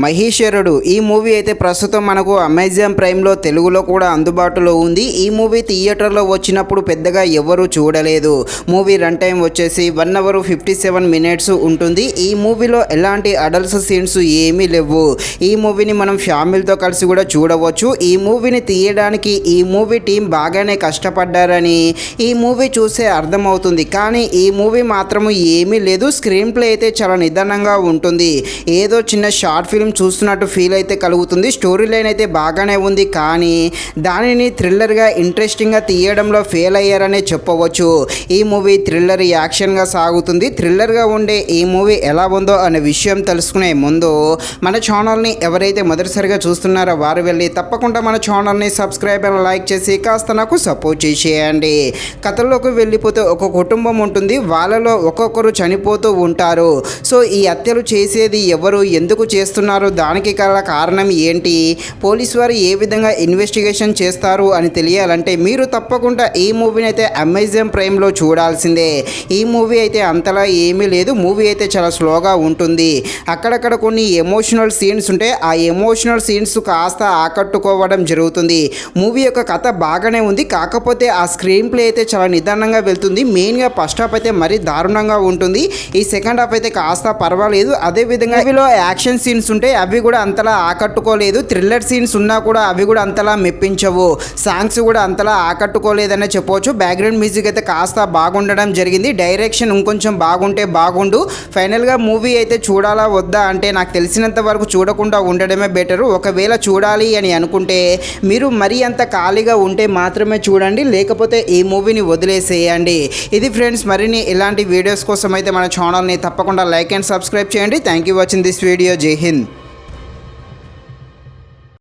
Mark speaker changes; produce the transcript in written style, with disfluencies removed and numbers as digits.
Speaker 1: మహేశ్వరుడు ఈ మూవీ అయితే ప్రస్తుతం మనకు అమెజాన్ ప్రైమ్లో తెలుగులో కూడా అందుబాటులో ఉంది. ఈ మూవీ థియేటర్లో వచ్చినప్పుడు పెద్దగా ఎవరు చూడలేదు. మూవీ రన్ టైం వచ్చేసి 1 hour 57 minutes ఉంటుంది. ఈ మూవీలో ఎలాంటి అడల్ట్స్ సీన్స్ ఏమీ లేవు. ఈ మూవీని మనం ఫ్యామిలీతో కలిసి కూడా చూడవచ్చు. ఈ మూవీని తీయడానికి ఈ మూవీ టీం బాగానే కష్టపడ్డారని ఈ మూవీ చూసే అర్థమవుతుంది. కానీ ఈ మూవీ మాత్రము ఏమీ లేదు. స్క్రీన్ ప్లే అయితే చాలా నిదానంగా ఉంటుంది. ఏదో చిన్న షార్ట్ ఫిల్మ్ చూస్తున్నట్టు ఫీల్ అయితే కలుగుతుంది. స్టోరీ లైన్ అయితే బాగానే ఉంది, కానీ దానిని థ్రిల్లర్గా ఇంట్రెస్టింగ్గా తీయడంలో ఫెయిల్ అయ్యారనే చెప్పవచ్చు. ఈ మూవీ థ్రిల్లర్ యాక్షన్గా సాగుతుంది. థ్రిల్లర్గా ఉండే ఈ మూవీ ఎలా ఉందో అనే విషయం తెలుసుకునే ముందు మన ఛానల్ని ఎవరైతే మొదటిసారిగా చూస్తున్నారో వారు వెళ్ళి తప్పకుండా మన ఛానల్ని సబ్స్క్రైబ్ అండ్ లైక్ చేసి కాస్త నాకు సపోర్ట్ చేసేయండి. కథల్లోకి వెళ్ళిపోతే ఒక కుటుంబం ఉంటుంది. వాళ్ళలో ఒక్కొక్కరు చనిపోతూ ఉంటారు. సో ఈ హత్యలు చేసేది ఎవరు, ఎందుకు చేస్తున్నారు, దానికి గల కారణం ఏంటి, పోలీసు వారు ఏ విధంగా ఇన్వెస్టిగేషన్ చేస్తారు అని తెలియాలంటే మీరు తప్పకుండా ఈ మూవీని అయితే అమెజాన్ ప్రైమ్లో చూడాల్సిందే. ఈ మూవీ అయితే అంతలా ఏమీ లేదు. మూవీ అయితే చాలా స్లోగా ఉంటుంది. అక్కడక్కడ కొన్ని ఎమోషనల్ సీన్స్ ఉంటే ఆ ఎమోషనల్ సీన్స్ కాస్త ఆకట్టుకోవడం జరుగుతుంది. మూవీ యొక్క కథ బాగానే ఉంది, కాకపోతే ఆ స్క్రీన్ ప్లే అయితే చాలా నిదానంగా వెళ్తుంది. మెయిన్గా ఫస్ట్ హాఫ్ అయితే మరీ దారుణంగా ఉంటుంది. ఈ సెకండ్ హాఫ్ అయితే కాస్త పర్వాలేదు. అదేవిధంగా మూవీలో యాక్షన్ సీన్స్ ఉంటే అవి కూడా అంతలా ఆకట్టుకోలేదు. థ్రిల్లర్ సీన్స్ ఉన్నా కూడా అవి కూడా అంతలా మెప్పించవు. సాంగ్స్ కూడా అంతలా ఆకట్టుకోలేదనే చెప్పవచ్చు. బ్యాక్గ్రౌండ్ మ్యూజిక్ అయితే కాస్త బాగుండడం జరిగింది. డైరెక్షన్ ఇంకొంచెం బాగుంటే బాగుండు. ఫైనల్గా మూవీ అయితే చూడాలా వద్దా అంటే నాకు తెలిసినంత వరకు చూడకుండా ఉండడమే బెటరు. ఒకవేళ చూడాలి అని అనుకుంటే మీరు మరీ అంత ఖాళీగా ఉంటే మాత్రమే చూడండి, లేకపోతే ఈ మూవీని వదిలేసేయండి. ఇది ఫ్రెండ్స్, మరిన్ని ఇలాంటి వీడియోస్ కోసం అయితే మన ఛానల్ని తప్పకుండా లైక్ అండ్ సబ్స్క్రైబ్ చేయండి. Thank you watching this video. జై హింద్.